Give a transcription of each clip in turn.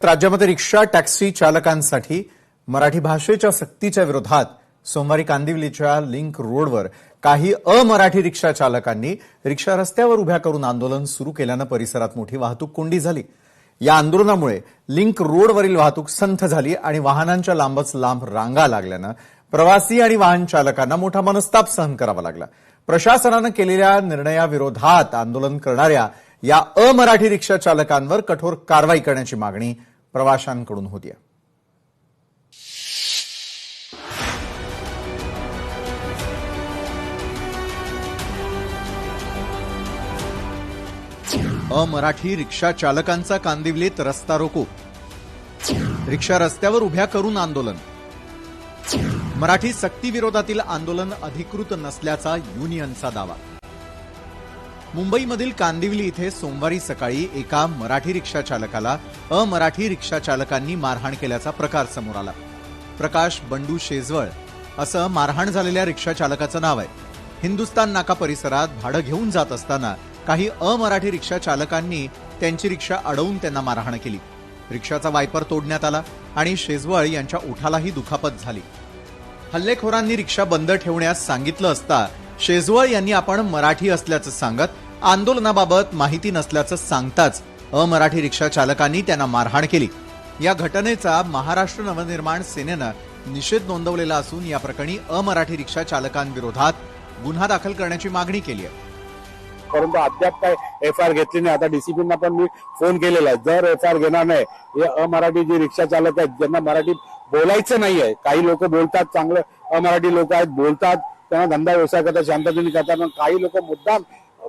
राज्यामध्ये rickshaw taxi चालकांसाठी मराठी भाषेच्या सक्तीच्या विरोधात सोमवारी कांदिवलीच्या लिंक रोडवर काही अमराठी रिक्षा चालकांनी रिक्षा रस्त्यावर उभ्या करून आंदोलन सुरू केल्यानं परिसरात मोठी वाहतूक कोंडी झाली। या आंदोलनामुळे लिंक रोडवरील वाहतूक संथ झाली आणि वाहनांच्या लांबच लांब रांगा लागल्यानं प्रवासी आणि वाहन चालकांना मोठा मनस्ताप सहन करावा लागला। प्रशासनानं केलेल्या निर्णयाविरोधात आंदोलन करणाऱ्या या अमराठी रिक्षा चालकांवर कठोर कारवाई करण्याची मागणी प्रवाशांकडून होती। अमराठी रिक्षा चालकांचा कांदिवलीत रस्ता रोको, रिक्षा रस्त्यावर उभ्या करून आंदोलन। मराठी सक्ती विरोधातील आंदोलन अधिकृत नसल्याचा युनियनचा दावा। मुंबईमधील कांदिवली इथे सोमवारी सकाळी एका मराठी रिक्षा चालकाला अमराठी रिक्षा चालकांनी मारहाण केल्याचा प्रकार समोर आला। प्रकाश बंडू शेजवळ असं मारहाण झालेल्या रिक्षा चालकाचं नाव आहे। हिंदुस्तान नाका परिसरात भाडं घेऊन जात असताना काही अमराठी रिक्षा चालकांनी त्यांची रिक्षा अडवून त्यांना मारहाण केली। रिक्षाचा वायपर तोडण्यात आला आणि शेजवळ यांच्या ओठालाही दुखापत झाली। हल्लेखोरांनी रिक्षा बंद ठेवण्यास सांगितलं असता शेजवळ यांनी आपण मराठी असल्याचं सांगत आंदोलनाबाबत माहिती नसल्याचं सांगताच अमराठी रिक्षा चालकांनी त्यांना मारहाण केली। या घटनेचा महाराष्ट्र नवनिर्माण सेनेनं निषेध नोंदवलेला असून या प्रकरणी अमराठी रिक्षा चालकांविरोधात गुन्हा दाखल करण्याची मागणी केली आहे। परंतु अद्याप काय एफआयआर घेतली नाही। आता डीसीपींना पण मी फोन केलेला आहे, जर एफआयआर घेणार नाही हे अमराठी जी रिक्षा चालक आहेत ज्यांना मराठी बोलायचं नाहीये, काही लोक बोलतात, चांगले अमराठी लोक आहेत, बोलतात, त्यांना धंदा व्यवसाय करतात, शांततेने करतात, पण काही लोक मुद्दाम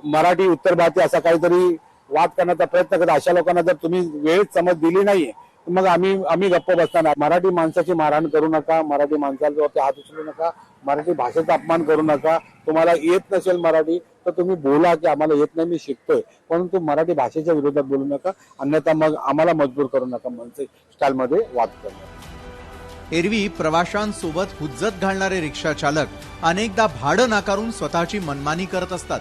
मराठी उत्तर भारतीय असा काहीतरी वाद करण्याचा प्रयत्न करतात। अशा लोकांना जर तुम्ही वेळेत समज दिली नाहीये मग आम्ही गप्प बसणार। मराठी माणसाची मारहाण करू नका, मराठी माणसांवरती हात उचलू नका, मराठी भाषेचा अपमान करू नका। तुम्हाला येत नसेल मराठी तर तुम्ही बोला की आम्हाला येत नाही, मी शिकतोय, परंतु मराठी भाषेच्या विरोधात बोलू नका, अन्यथा मग आम्हाला मजबूर करू नका म्हणजे स्टाईलमध्ये वाद करणार। एरवी प्रवाशांसोबत हुज्जत घालणारे रिक्षा चालक अनेकदा भाडं नाकारून स्वतःची मनमानी करत असतात।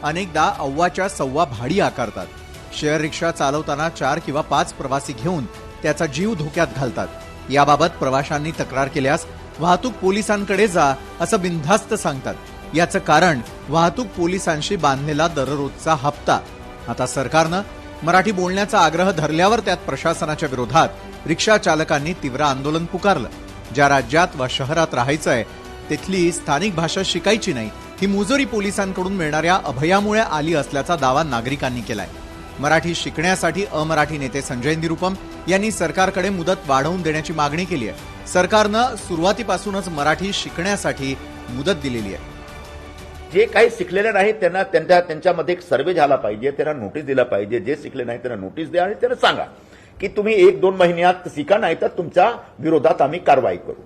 अनेकदा अव्वाच्या सव्वा भाडी आकारतात। शेअर रिक्षा चालवताना 4 किंवा 5 प्रवासी घेऊन त्याचा जीव धोक्यात घालतात। याबाबत प्रवाशांनी तक्रार केल्यास वाहतूक पोलिसांकडे जा असं बिनधास्त सांगतात। याचं कारण वाहतूक पोलिसांशी बांधलेला दररोजचा हप्ता। आता सरकारनं मराठी बोलण्याचा आग्रह धरल्यावर त्यात प्रशासनाच्या विरोधात रिक्षा चालकांनी तीव्र आंदोलन पुकारलं। ज्या राज्यात वा शहरात राहायचंय तिथली स्थानिक भाषा शिकायची नाही ही मुजोरी पोलिसांकडून मिळणाऱ्या अभयामुळे आली असल्याचा दावा नागरिकांनी केलाय। मराठी शिकण्यासाठी अमराठी नेते संजय निरुपम यांनी सरकारकडे मुदत वाढवून देण्याची मागणी केली आहे। सरकारनं सुरुवातीपासूनच मराठी शिकण्यासाठी मुदत दिलेली आहे। जे काही शिकलेले नाहीत त्यांना त्यांच्यामध्ये एक सर्वे झाला पाहिजे, त्यांना नोटीस दिला पाहिजे। जे शिकले नाही त्यांना नोटीस द्या आणि त्यांना सांगा की तुम्ही 1-2 महिन्यात शिका, नाही तर तुमच्या विरोधात आम्ही कारवाई करू।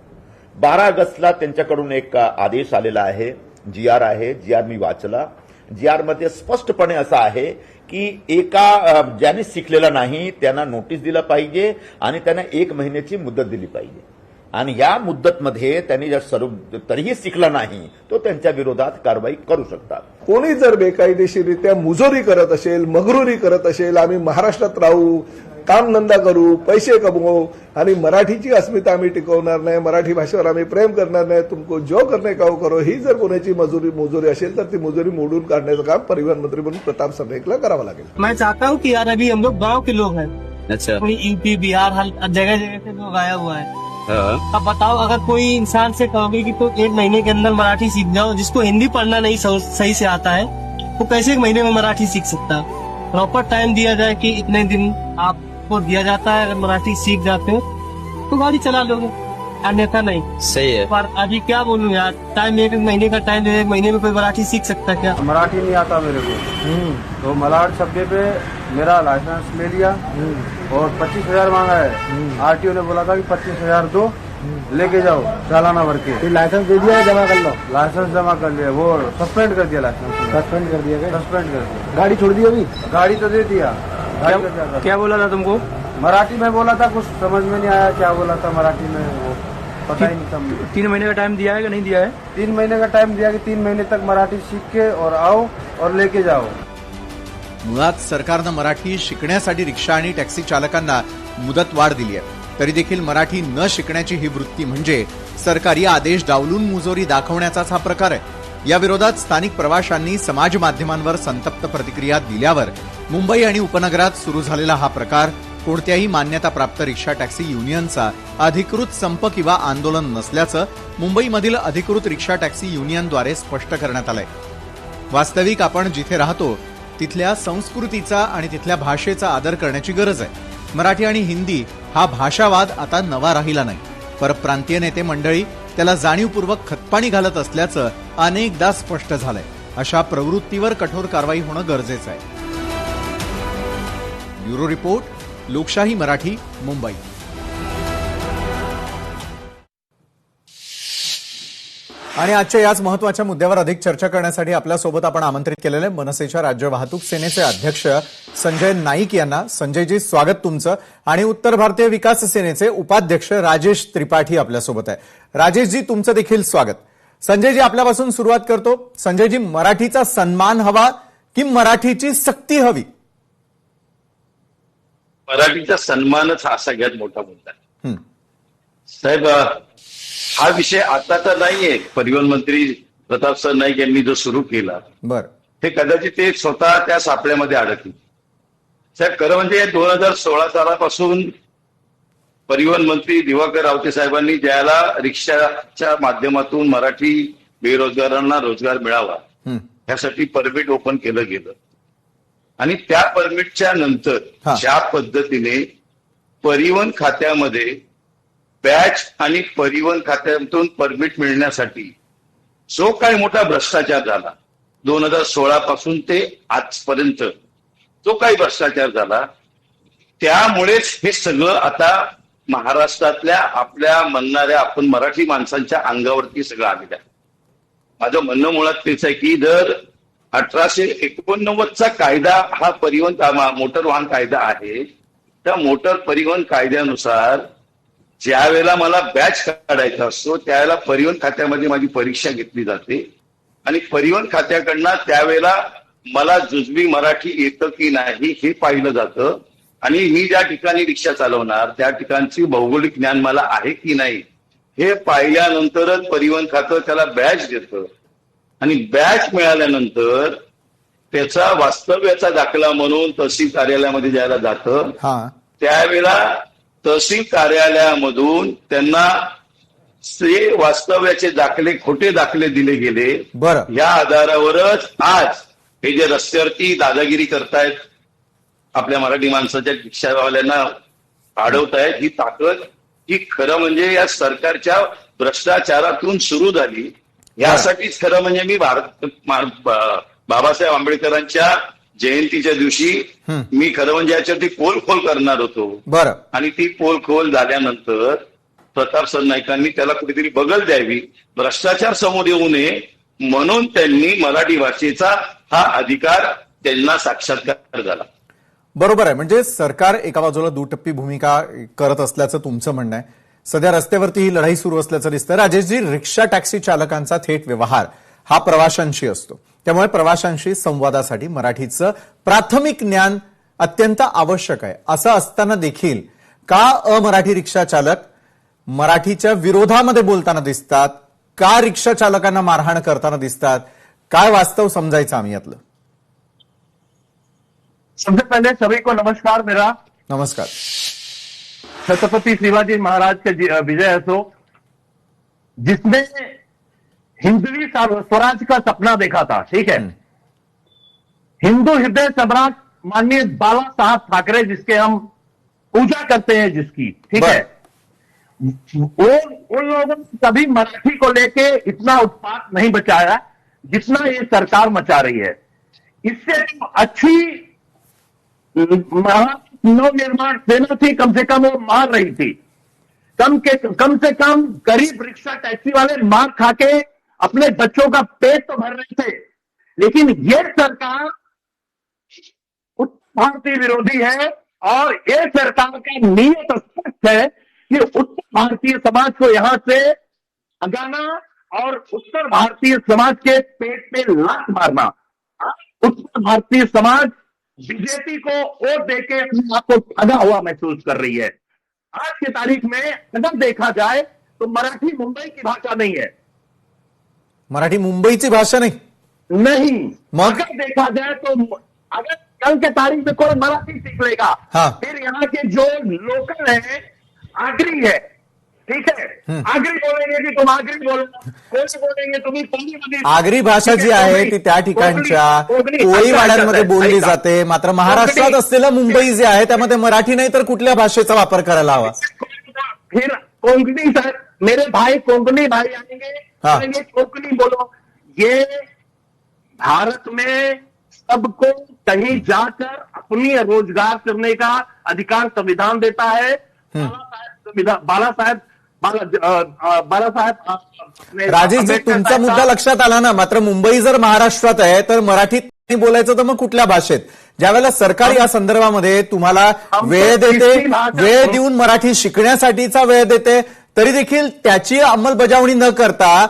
12 ऑगस्टला त्यांच्याकडून एक आदेश आलेला आहे, GR आहे, GR मी वाचला। GR मध्ये स्पष्टपणे असं आहे की ज्याने शिकलेला नाही त्यांना नोटीस दिलं पाहिजे आणि त्यांना 1 महिन्याची मुदत दिली पाहिजे आणि या मुदतमध्ये त्यांनी जर तरीही शिकला नाही तो त्यांच्या विरोधात कारवाई करू शकतात। कोणी जर बेकायदेशीररित्या मुजोरी करत असेल, मगरुरी करत असेल, आम्ही महाराष्ट्रात राहू, कामधंदा करू, पैसे कमवू आणि मराठीची अस्मिता आम्ही टिकवणार नाही, मराठी भाषेवर आम्ही प्रेम करणार नाही, तुमको जो करणे का करो, ही जर कोणाची मुजोरी असेल तर ती मुजोरी मोडून काढण्याचं काम परिवहन मंत्री म्हणून प्रताप सरनाईकला करावं लागेल। मैं चाहता हूँ कि यार अभी हम लोग गाँव के लोग हैं, अच्छा, यूपी बिहार जगह जगह से लोग आया हुआ है। अब बताओ अगर कोई इंसान से कहोगे कि तो 1 महीने के अंदर मराठी सीख जाओ, जिसको हिंदी पढ़ना नहीं सही से आता है वो कैसे 1 महीने में मराठी सीख सकता है। प्रॉपर टाइम दिया जाए कि इतने दिन आपको दिया जाता है, अगर मराठी सीख जाते हो तो गाड़ी चला लोगे, अन्यथा नहीं। सही है। पर अभी क्या बोलूं यार, टाइम 1 महीने का टाइम, 1 महीने में कोई मराठी सीख सकता है क्या? मराठी नहीं आता मेरे को, तो मलाड शब्द पे मेरा लाइसेंस ले लिया और 25,000 मांगा है। आरटीओ ने बोला था कि 25,000 दो, लेके जाओ चालाना भर के। लाइसेंस दे दिया, जमा कर लो। लाइसेंस जमा कर लिया, वो सस्पेंड कर दिया, लाइसेंस सस्पेंड कर दिया, सस्पेंड कर दिया। गाड़ी छोड़ दी अभी? गाड़ी तो दे दिया। क्या बोला था तुमको? मराठी में बोला था, कुछ समझ में नहीं आया क्या बोला था मराठी में, वो पता ही नहीं समझ। 3 महीने का टाइम दिया है कि नहीं दिया है? 3 महीने का टाइम दिया कि 3 महीने तक मराठी सीख के और आओ और लेके जाओ। मुळात सरकारनं मराठी शिकण्यासाठी रिक्षा आणि टॅक्सी चालकांना मुदतवाढ दिली आहे. तरी देखील मराठी न शिकण्याची ही वृत्ती म्हणजे सरकारी आदेश डावलून मुजोरी दाखवण्याचाच हा प्रकार आहे. या विरोधात स्थानिक प्रवाशांनी समाज माध्यमांवर संतप्त प्रतिक्रिया दिल्यावर मुंबई आणि उपनगरात सुरू झालेला हा प्रकार कोणत्याही मान्यताप्राप्त रिक्षा टॅक्सी युनियनचा अधिकृत संप किंवा आंदोलन नसल्याचं मुंबईमधील अधिकृत रिक्षा टॅक्सी युनियनद्वारे स्पष्ट करण्यात आलंय. वास्तविक आपण जिथे राहतो तिथल्या संस्कृतीचा आणि तिथल्या भाषेचा आदर करण्याची गरज आहे. मराठी आणि हिंदी हा भाषावाद आता नवा राहिला नाही. परप्रांतीय नेते मंडळी त्याला जाणीवपूर्वक खतपाणी घालत असल्याचं अनेकदा स्पष्ट झालंय. अशा प्रवृत्तीवर कठोर कारवाई होणं गरजेचं आहे. ब्युरो रिपोर्ट, लोकशाही मराठी, मुंबई. आणि आजच्या याच महत्वाच्या मुद्द्यावर अधिक चर्चा करण्यासाठी आपल्यासोबत आपण आमंत्रित केलेले मनसेच्या राज्य वाहतूक सेनेचे अध्यक्ष संजय नाईक यांना. संजयजी, स्वागत तुमचं. आणि उत्तर भारतीय विकास सेनेचे उपाध्यक्ष राजेश त्रिपाठी आपल्यासोबत आहे. राजेशजी, तुमचं देखील स्वागत. संजयजी, आपल्यापासून सुरुवात करतो. संजयजी, मराठीचा सन्मान हवा की मराठीची सक्ती हवी? मराठीचा सन्मानच हा सगळ्यात मोठा मुद्दा आहे. साहेब, हा विषय आता तर नाहीये. परिवहन मंत्री प्रताप सर नाईक यांनी जो सुरू केला, बरं, ते कदाचित ते स्वतः त्या सापळ्यामध्ये अडकले. साहेब, खरं म्हणजे 2016 सालापासून परिवहन मंत्री दिवाकर रावते साहेबांनी ज्याला रिक्षाच्या माध्यमातून मराठी बेरोजगारांना रोजगार मिळावा यासाठी परमिट ओपन केलं गेलं. आणि त्या परमिटच्या नंतर ज्या पद्धतीने परिवहन खात्यामध्ये बॅच आणि परिवहन खात्यातून परमिट मिळण्यासाठी जो काही मोठा भ्रष्टाचार झाला 2016 पासून ते आजपर्यंत, जो काही भ्रष्टाचार झाला, त्यामुळेच हे सगळं आता महाराष्ट्रातल्या आपल्या म्हणणाऱ्या आपण मराठी माणसांच्या अंगावरती सगळं आलेलं आहे. माझं म्हणणं मुळात तेच आहे की जर 1889चा कायदा हा परिवहन मोटर वाहन कायदा आहे, त्या मोटर परिवहन कायद्यानुसार ज्या वेळेला मला बॅच काढायचा असतो त्यावेळेला परिवहन खात्यामध्ये माझी परीक्षा घेतली जाते आणि परिवहन खात्याकडनं त्यावेळेला मला जुजबी मराठी येतं की नाही हे पाहिलं जातं आणि मी ज्या ठिकाणी रिक्षा चालवणार त्या ठिकाणची भौगोलिक ज्ञान मला आहे की नाही हे पाहिल्यानंतरच परिवहन खातं त्याला बॅच देतं. आणि बॅच मिळाल्यानंतर त्याचा वास्तव्याचा दाखला म्हणून तहसील कार्यालयामध्ये ज्याला जातं त्यावेळेला तहसील कार्यालयामधून त्यांना ते वास्तव्याचे दाखले, खोटे दाखले दिले गेले. बरं, या आधारावरच आज हे जे रस्त्यावरती दादागिरी करतायत, आपल्या मराठी माणसाच्या रिक्षावाल्यांना अडवतायत, ही ताकद ही खरं म्हणजे या सरकारच्या भ्रष्टाचारातून सुरू झाली. यासाठीच खरं म्हणजे मी बाबासाहेब आंबेडकरांच्या जयंतीच्या दिवशी मी खरं म्हणजे याच्यावरती पोलखोल करणार होतो. बरं, आणि ती पोलखोल झाल्यानंतर प्रताप सर नाईकांनी त्याला कुठेतरी बगल द्यावी, भ्रष्टाचार समोर येऊ नये म्हणून त्यांनी मराठी भाषेचा हा अधिकार त्यांना साक्षात्कार झाला. बरोबर आहे. म्हणजे सरकार एका बाजूला दुटप्पी भूमिका करत असल्याचं तुमचं म्हणणं आहे. सध्या रस्त्यावरती ही लढाई सुरू असल्याचं दिसतं. राजेशजी, रिक्षा टॅक्सी चालकांचा थेट व्यवहार हा प्रवाशांशी असतो, त्यामुळे प्रवाशांशी संवादासाठी मराठीचं प्राथमिक ज्ञान अत्यंत आवश्यक आहे. असं असताना देखील का अमराठी रिक्षा चालक मराठीच्या विरोधामध्ये बोलताना दिसतात? का रिक्षा चालकांना मारहाण करताना दिसतात? काय वास्तव समजायचं आम्ही यातलं? सबसे पहले सभी को नमस्कार. मेरा नमस्कार. छत्रपति शिवाजी महाराज के विजय असो, जिसने हिंदवी स्वराज का सपना देखा था. ठीक है, हिंदू हृदय सम्राट माननीय बाला साहब ठाकरे, जिसके हम पूजा करते हैं, जिसकी, ठीक है, उन लोगों ने कभी मराठी को लेके इतना उत्पात नहीं बचाया जितना ये सरकार मचा रही है. इससे तो अच्छी नवनिर्माण सेना थी, कम से कम वो मार रही थी. कम से कम गरीब रिक्शा टैक्सी वाले मार खा के अपने बच्चों का पेट तो भर रहे थे. लेकिन ये सरकार उत्तर भारतीय विरोधी है और ये सरकार का नीयत स्पष्ट है कि उत्तर भारतीय समाज को यहां से भगाना और उत्तर भारतीय समाज के पेट पे लात मारना. उत्तर भारतीय समाज बीजेपी को वोट देके अपने आप को ठगा हुआ महसूस कर रही है। आज की तारीख में अगर देखा जाए तो मराठी मुंबई की भाषा नहीं है। मराठी मुंबईची भाषा नाही। नहीं, मग? अगर देखा जाए तो अगर कल के तारीख में कोई मराठी सीख लेगा, हाँ। फिर यहाँ के जो लोकल है, आगरी है, ठीक है, आगरी बोलेंगे कि तुम आगरी बोलो, कोणी बोलेंगे तुम्ही कोणी। आगरी भाषा जी आहे ती त्या ठिकाणच्या कोळीवाड्यांमध्ये बोलली जाते, मात्र महाराष्ट्रात असलेलं मुंबई जे आहे त्यामध्ये मराठी नाही तर कुठल्या भाषेचा वापर करायला हवा? फिर कोंकणी सर, मेरे भाई कोंकणी भाई आएंगे, हाँ। बोलेंगे कोंकणी बोलो। ये भारत में सबको कहीं जाकर अपनी रोजगार करने का अधिकार संविधान देता है। बालासाहेब राजेश जी, तुमचा मुद्दा लक्षात आला ना, मात्र मुंबई जर महाराष्ट्रात आहे तर मराठीत नाही बोलायचं तर मग कुठल्या भाषेत? ज्यावेळेला सरकार या संदर्भामध्ये तुम्हाला वेळ देते, वेळ देऊन मराठी शिकण्यासाठीचा वेळ देते, तरी देखील त्याची अंमलबजावणी न करता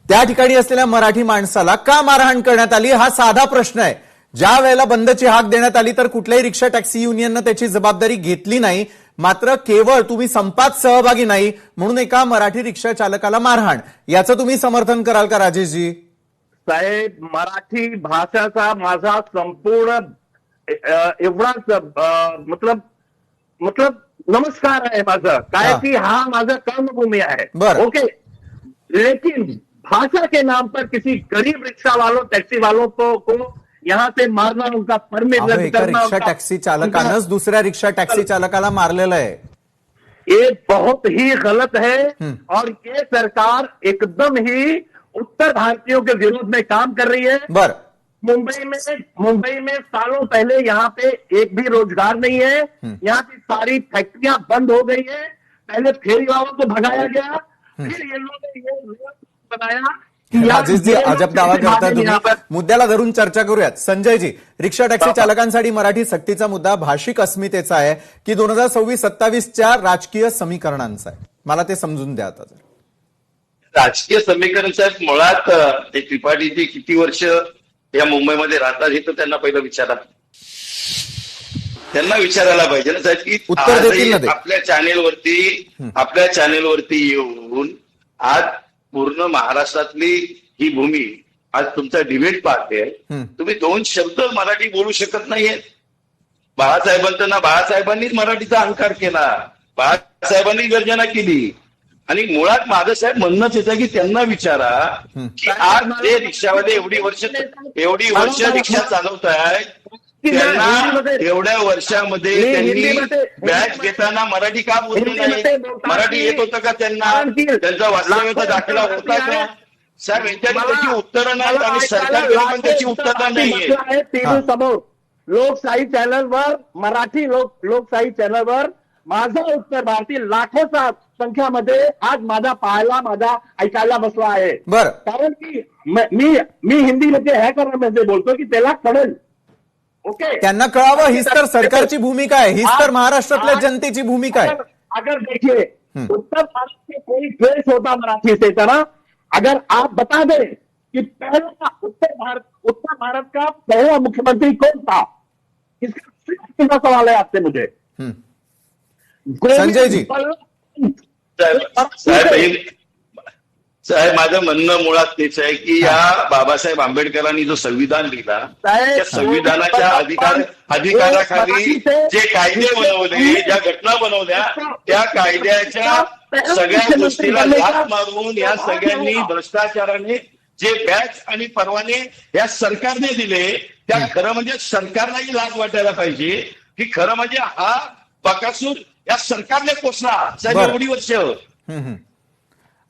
त्या ठिकाणी असलेल्या मराठी माणसाला का मारहाण करण्यात आली, हा साधा प्रश्न आहे। ज्या वेळेला बंदची हाक देण्यात आली तर कुठल्याही रिक्षा टॅक्सी युनियननं त्याची जबाबदारी घेतली नाही, मात्र केवळ तुम्ही संपात सहभागी नाही म्हणून एका मराठी रिक्षा चालकाला मारहाण, याचं तुम्ही समर्थन कराल का राजेशजी? साहेब, मराठी भाषाचा माझा संपूर्ण एवढाच मतलब नमस्कार आहे माझं, काय की हा माझा कर्मभूमी आहे। बरं। ओके, लेकिन भाषा के नाम पर किसी गरीब रिक्शा वालों, टैक्सी वालों को यहाँ से मारना, उनका परमिट रद्द एका करना, रिक्षा टॅक्सी चालकानंच दुसऱ्या रिक्षा टॅक्सी चालकाला मारलेलं आहे। ये बहुत ही गलत है और ये सरकार एकदम ही उत्तर भारतीयों के विरोध में काम कर रही है। बर, मुंबई में सालों पहले यहाँ पे एक भी रोजगार नहीं है, यहाँ की सारी फैक्ट्रियां बंद हो गई है। पहले फेरी वालों को भगाया गया, फिर ये लोगों ने ये बनाया। राजेश जी, अजब दावा करता तुम्ही। मुद्द्याला धरून चर्चा करूयात। संजय जी, रिक्षा टॅक्सी चालकांसाठी मराठी सक्तीचा मुद्दा भाषिक अस्मितेचा आहे की 2026-27च्या राजकीय समीकरणांचा आहे? मला ते समजून द्या आता। राजकीय समीकरण साहेब, मुळात ते त्रिपाठीजी किती वर्ष या मुंबईमध्ये राहतात हे तर त्यांना पहिलं विचारा, त्यांना विचारायला पाहिजे ना साहेब, की उत्तर देतील ना ते? आपल्या चॅनेलवरती येऊन आज पूर्ण महाराष्ट्रातली ही भूमी आज तुमचा डिबेट पाहते, तुम्ही दोन शब्द मराठी बोलू शकत नाहीये। बाळासाहेबांना बाळासाहेबांनीच मराठीचा अंकार केला, बाळासाहेबांनी गर्जना केली, आणि मुळात माझं साहेब म्हणणंच येतं की त्यांना विचारा की आज ते रिक्षावाले एवढी वर्ष रिक्षा चालवत आहेत, त्यांना एवढ्या वर्षामध्ये त्यांनी बॅच घेताना मराठी का बोलली नाही? मराठी येत होतं का त्यांना? त्यांचा वास्तव्याचा दाखला होता का? साहेब, यांच्याकडे त्याची उत्तरं नाहीत आणि सरकारकडे पण त्याची उत्तरं नाहीये। समोर लोकशाही चॅनलवर, मराठी लोकशाही चॅनलवर माझा उत्तर भारतीय लाखोच्या संख्यामध्ये आज माझा ऐकायला बसला आहे। बरं, कारण की मी हिंदीमध्ये है मध्ये बोलतो की त्याला कळेल। ओके, त्यांना कळावं, हीच तर सरकारची भूमिका आहे, हीच तर महाराष्ट्रातल्या जनतेची भूमिका आहे। अगर देखिए उत्तर भारत में कोई द्वेष होता मराठी से तरह, अगर आप बता दें कि पहला उत्तर भारत का पहला मुख्यमंत्री कौन था, इसका सवाल है आपसे मुझे। संजय जी, साहेब माझं म्हणणं मुळात तेच आहे की या बाबासाहेब आंबेडकरांनी जो संविधान लिहिला, त्या संविधानाच्या अधिकाराखाली जे कायदे बनवले, ज्या घटना बनवल्या, त्या कायद्याच्या सगळ्या गोष्टीला लाथ मारून या सगळ्यांनी भ्रष्टाचाराने जे बॅच आणि परवाने या सरकारने दिले, त्या खरं म्हणजे सरकारलाही लाज वाटायला पाहिजे की खरं म्हणजे हा बकासूर या सरकारने पोचला साहेब एवढी वर्ष।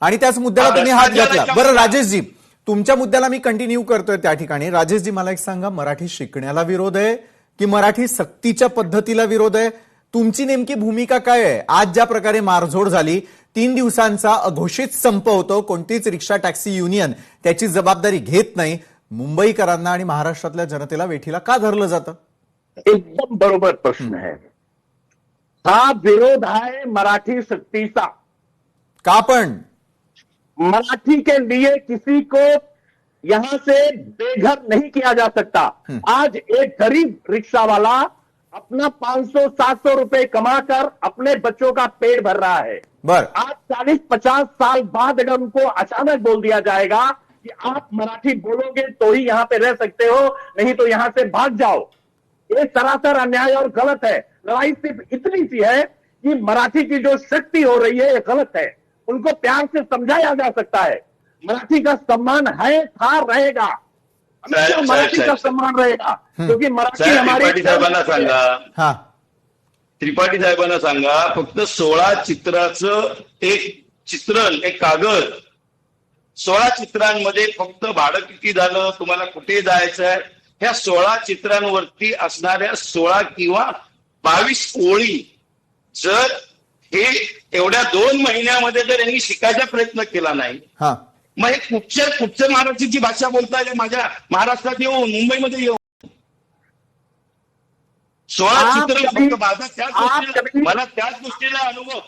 आणि त्याच मुद्द्याला तुम्ही हात घातला। बरं राजेशजी, तुमच्या मुद्द्याला मी कंटिन्यू करतोय त्या ठिकाणी। राजेशजी, मला एक सांगा, मराठी शिकण्याला विरोध आहे की मराठी सक्तीच्या पद्धतीला विरोध आहे? तुमची नेमकी भूमिका काय आहे? आज ज्या प्रकारे मारझोड झाली, 3 दिवसांचा अघोषित संप होतो, कोणतीच रिक्षा टॅक्सी युनियन त्याची जबाबदारी घेत नाही, मुंबईकरांना आणि महाराष्ट्रातल्या जनतेला वेठीला का धरलं जातं? एकदम बरोबर प्रश्न है। हा विरोध आहे मराठी सक्तीचा। का पण? मराठी के लिए किसी को यहां से बेघर नहीं किया जा सकता। आज एक गरीब रिक्शा वाला अपना 500-700 रुपए कमाकर अपने बच्चों का पेट भर रहा है। आज 40-50 साल बाद अगर उनको अचानक बोल दिया जाएगा कि आप मराठी बोलोगे तो ही यहां पे रह सकते हो, नहीं तो यहां से भाग जाओ, ये सरासर अन्याय और गलत है। लड़ाई सिर्फ इतनी सी है कि मराठी की जो शक्ति हो रही है ये गलत है, उनको प्यार से समझाया जा सकता है। मराठी का सम्मान है, था, रहेगा, हमेशा मराठी का सम्मान रहेगा, क्योंकि मराठी हमारी। त्रिपाठी साहेबांना सांगा, त्रिपाठी साहेबांना सांगा, फक्त 16 चित्राचं एक चित्रण, एक कागद, 16 चित्रांमध्ये फक्त भाडं किती झालं, तुम्हाला कुठे जायचं आहे, ह्या 16 चित्रांवरती असणाऱ्या 16 किंवा 22 ओळी जर हे एवढ्या 2 महिन्यामध्ये जर यांनी शिकायचा प्रयत्न केला नाही, मग हे कुठच्या महाराष्ट्राची भाषा बोलताय, माझ्या महाराष्ट्रात येऊन, मुंबईमध्ये येऊन 16 चित्र फक्त माझा त्याच गोष्टीला, मला त्याच गोष्टीला अनुभव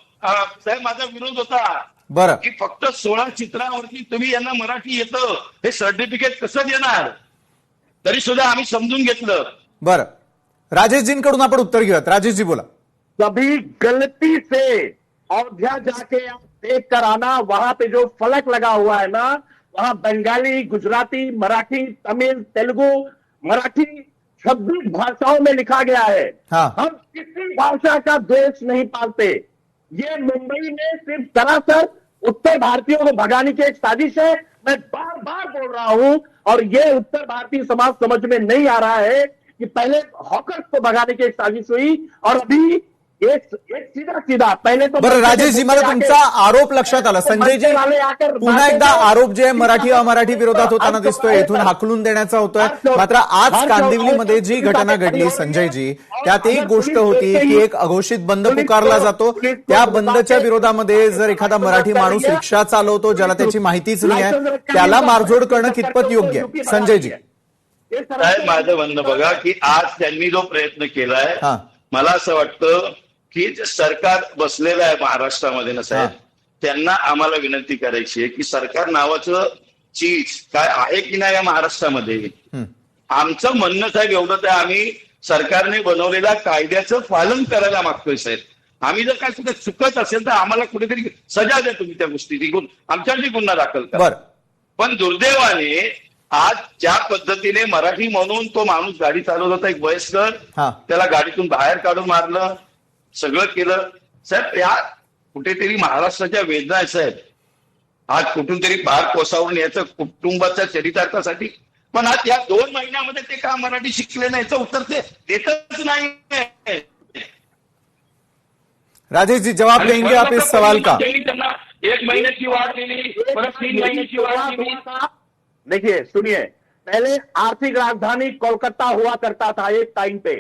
साहेब, माझा विरोध होता की फक्त 16 चित्रावरती तुम्ही यांना मराठी येतं हे सर्टिफिकेट कसं देणार, तरी सुद्धा आम्ही समजून घेतलं। बरं, राजेशजींकडून आपण उत्तर घेऊयात। राजेशजी बोला। कभी गलती से अयोध्या जाके आप देख कर आना, वहां पे जो फलक लगा हुआ है ना, वहां बंगाली, गुजराती, मराठी, तमिल, तेलुगु, मराठी 26 भाषाओं में लिखा गया है। हम किसी भाषा का द्वेष नहीं पालते। ये मुंबई में सिर्फ सरासर उत्तर भारतीयों को भगाने की एक साजिश है। मैं बार बार बोल रहा हूं, और ये उत्तर भारतीय समाज समझ में नहीं आ रहा है कि पहले हॉकर्स को भगाने की एक साजिश हुई, और अभी एक सीधा पहले तो। बरं राजेशजी, मला तुमचा आरोप लक्षात आला। संजयजी, पुन्हा एकदा आरोप जे मराठी अमराठी विरोधात होताना दिसतोय, इथून हाकलून देण्याचा होतोय। मात्र आज कांदिवलीमध्ये जी घटना घडली संजयजी, त्यात एक गोष्ट होती की एक अघोषित बंद पुकारला जातो, त्या बंदच्या विरोधामध्ये जर एखादा मराठी माणूस रिक्षा चालवतो ज्याला त्याची माहितीच नाही आहे, त्याला मारझोड करणं कितपत योग्य आहे? संजयजी, साहेब माझं म्हणणं बघा की आज त्यांनी जो प्रयत्न केलाय, मला असं वाटतं की जे सरकार बसलेलं आहे महाराष्ट्रामध्ये ना साहेब, त्यांना आम्हाला विनंती करायची आहे की सरकार नावाचं चीज काय आहे की नाही या महाराष्ट्रामध्ये। आमचं म्हणणं साहेब एवढंच आहे, आम्ही सरकारने बनवलेल्या कायद्याचं पालन करायला मागतोय साहेब। आम्ही जर काय सुद्धा चुकत असेल तर आम्हाला कुठेतरी सजा द्या तुम्ही त्या गोष्टी, आमच्यावरती गुन्हा दाखल करा। पण दुर्दैवाने आज ज्या पद्धतीने मराठी म्हणून तो माणूस गाडी चालवत होता, एक वयस्कर, त्याला गाडीतून बाहेर काढून मारलं, सगळं केलं साहेब। या कुठेतरी महाराष्ट्राच्या वेदना आहे साहेब। आज कुठून तरी बाहेर कोसावून याचं कुटुंबाच्या चरितार्थासाठी, पण आज या 2 महिन्यामध्ये ते का मराठी शिकले नाही याचं उत्तर ते देतच नाही। राजेश जी जवाब देंगे आप इस सवाल का? 1 महिन्याची वाढ दिली, परत 3 महिन्याची वाढ दिली। देखिए सुनिए, पहले आर्थिक राजधानी कोलकाता हुआ करता था एक टाइम पे,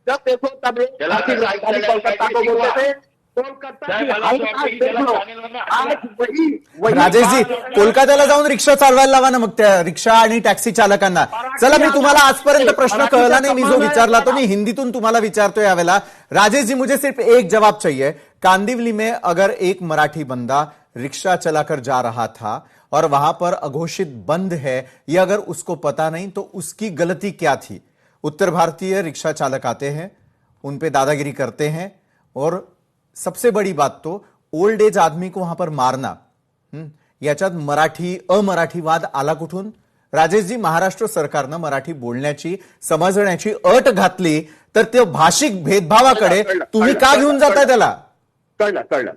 जब देखो तब लोग आर्थिक राजधानी कोलकाता को बोलते थे। कोलकाता की हालत देख लो, आज वही राजेश जी, कोलकात्याला जाऊन रिक्षा चालवायला लावा ना मग त्या रिक्षा आणि टॅक्सी चालकांना। चला, मी तुम्हाला आजपर्यंत प्रश्न कळला नाही, मी जो विचारला तो मी हिंदीतून तुम्हाला विचारतोय यावेळेला। राजेश जी, मुझे सिर्फ एक जवाब चाहिए। कांदिवली में अगर एक मराठी बंदा रिक्शा चलाकर जा रहा था और वहां पर अघोषित बंद है, ये अगर उसको पता नहीं तो उसकी गलती क्या थी? उत्तर भारतीय रिक्शा चालक आते हैं, उन पे दादागिरी करते हैं, और सबसे बड़ी बात तो ओल्ड एज आदमी को वहां पर मारना, याच्यात मराठी अमराठीवाद आला कुठून? राजेश जी, महाराष्ट्र सरकारनं मराठी बोलण्याची समजण्याची अट घातली तर ते भाषिक भेदभावाकडे तुम्ही का घेऊन जाताय त्याला? कळलं।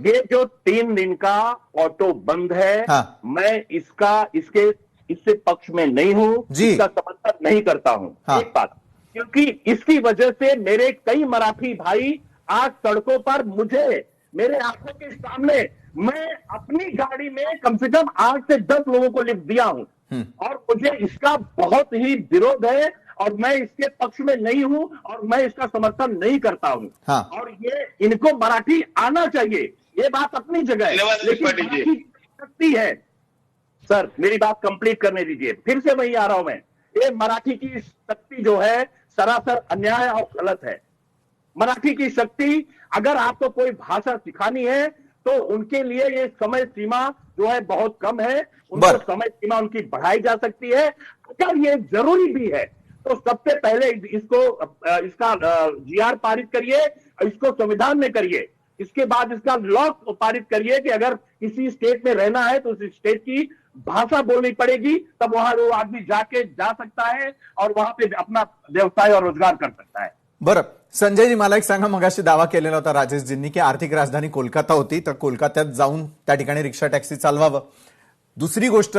ये जो 3 दिन का ऑटो बंद है, मैं इससे पक्ष में नहीं हूं, इसका समर्थन नहीं करता हूं। एक बात, क्योंकि इसकी वजह से मेरे कई मराठी भाई आज सड़कों पर, मुझे मेरे आंखों के सामने, मैं अपनी गाड़ी में कम से कम 8 से 10 लोगों को लिफ्ट दिया हूं, और मुझे इसका बहुत ही विरोध है, और मैं इसके पक्ष में नहीं हूं, और मैं इसका समर्थन नहीं करता हूं। और ये इनको मराठी आना चाहिए, ये बात अपनी जगह है, लेकिन मराठी शक्ति है। सर मेरी बात कंप्लीट करने दीजिए, फिर से वही आ रहा हूं मैं। ये मराठी की शक्ति जो है सरासर अन्याय और गलत है। मराठी की शक्ति, अगर आपको कोई भाषा सिखानी है तो उनके लिए ये समय सीमा जो है बहुत कम है, उनको समय सीमा उनकी बढ़ाई जा सकती है। अगर ये जरूरी भी है तो सबसे पहले इसका जीआर पारित करिए, इसको संविधान में करिए, इसके बाद इसका लॉ पारित करिए कि अगर किसी स्टेट में रहना है तो उस स्टेट की भाषा बोलनी पड़ेगी, तब वहां वो आदमी जा सकता है और वहां पे अपना व्यवसाय और रोजगार कर सकता है। बरं, संजयजी मला एक सांगा, मगाशी दावा केलेला होता राजेशजींनी की आर्थिक राजधानी कोलकाता होती, तर कोलकात्यात जाऊन त्या ठिकाणी रिक्षा टॅक्सी चालवावं. दुसरी गोष्ट,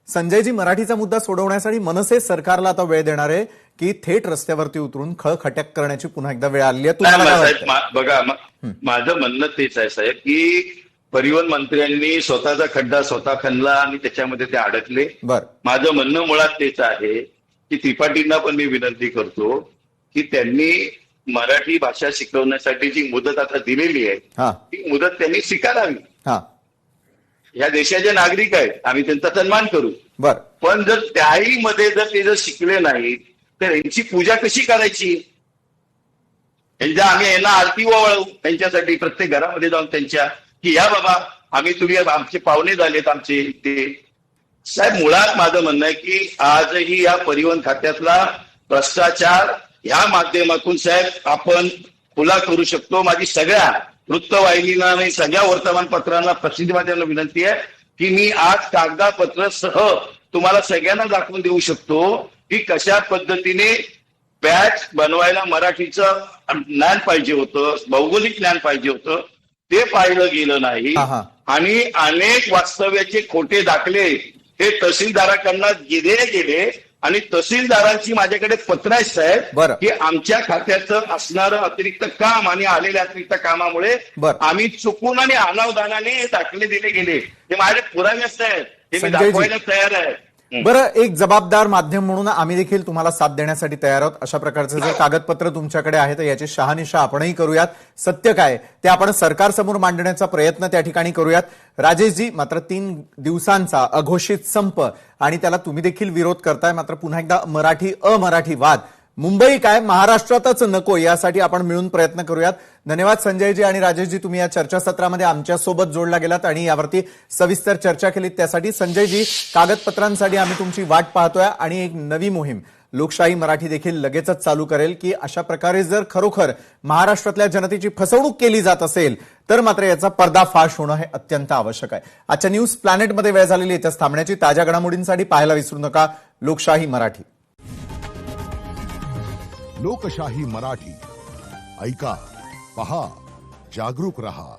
संजयजी मराठीचा मुद्दा सोडवण्यासाठी मनसे सरकारला आता वेळ देणार आहे की थेट रस्त्यावरती उतरून खळखट्याक करण्याची पुन्हा एकदा वेळ आली आहे? तुम्हाला काय वाटतं? बघा, माझं म्हणणं तेच आहे साहेब की परिवहन मंत्र्यांनी स्वतःचा खड्डा स्वतः खणला आणि त्याच्यामध्ये ते अडकले. माझं म्हणणं मुळात तेच आहे की त्रिपाठींना पण मी विनंती करतो की त्यांनी मराठी भाषा शिकवण्यासाठी जी मुदत आता दिलेली आहे ती मुदत त्यांनी स्वीकारावी. या देशाचे नागरिक आहेत, आम्ही त्यांचा सन्मान करू. पण जर त्याही मध्ये जर ते जर शिकले नाहीत तर यांची पूजा कशी करायची? आम्ही यांना आरती ओवाळू त्यांच्यासाठी, प्रत्येक घरामध्ये जाऊन त्यांच्या की या बाबा तुम्ही आमचे पाहुणे झालेत आमचे ते. साहेब, मुळात माझं म्हणणं आहे की आजही या परिवहन खात्यातला भ्रष्टाचार ह्या माध्यमातून साहेब आपण खुला करू शकतो. माझी सगळ्या वृत्तवाहिनींना आणि सगळ्या वर्तमानपत्रांना, प्रसिद्धी माध्यमांना विनंती आहे की मी आज कागदपत्र सह तुम्हाला सगळ्यांना दाखवून देऊ शकतो की कशा पद्धतीने बॅच बनवायला मराठीचं ज्ञान पाहिजे होतं, भौगोलिक ज्ञान पाहिजे होतं, ते पाहिलं गेलं नाही. आणि अनेक वास्तव्याचे खोटे दाखले हे तहसीलदाराकडनं दिले गेले आणि तहसीलदारांची माझ्याकडे पत्र आहे साहेब की आमच्या खात्याचं असणारं अतिरिक्त काम आणि आलेल्या अतिरिक्त कामामुळे आम्ही चुकून आणि अनावधानाने दाखले दिले गेले. हे माझे पुरावे साहेब, हे मी दाखवायला तयार आहे. बरं, एक जबाबदार माध्यम म्हणून आम्ही देखील तुम्हाला साथ देण्यासाठी तयार आहोत. अशा प्रकारचे जर कागदपत्र तुमच्याकडे आहे तर याची शहानिशा आपणही करूयात. सत्य काय ते आपण सरकारसमोर मांडण्याचा प्रयत्न त्या ठिकाणी करूयात. राजेशजी, मात्र 3 दिवसांचा अघोषित संप आणि त्याला तुम्ही देखील विरोध करताय. मात्र पुन्हा एकदा मराठी अमराठी वाद मुंबई काय महाराष्ट्रातच नको यासाठी आपण मिळून प्रयत्न करूयात. धन्यवाद संजयजी आणि राजेशजी, तुम्ही या चर्चासत्रामध्ये आमच्यासोबत जोडला गेलात आणि यावरती सविस्तर चर्चा केलीत. त्यासाठी संजयजी, कागदपत्रांसाठी आम्ही तुमची वाट पाहतोय आणि एक नवी मोहीम लोकशाही मराठी देखील लगेचच चालू करेल की अशा प्रकारे जर खरोखर महाराष्ट्रातल्या जनतेची फसवणूक केली जात असेल तर मात्र याचा पर्दाफाश होणं हे अत्यंत आवश्यक आहे. आजच्या न्यूज प्लॅनेटमध्ये वेळ झालेली इथंच थांबण्याची. ताज्या घडामोडींसाठी पाहायला विसरू नका लोकशाही मराठी. लोकशाही मराठी ऐका, पहा, जागरूक रहा.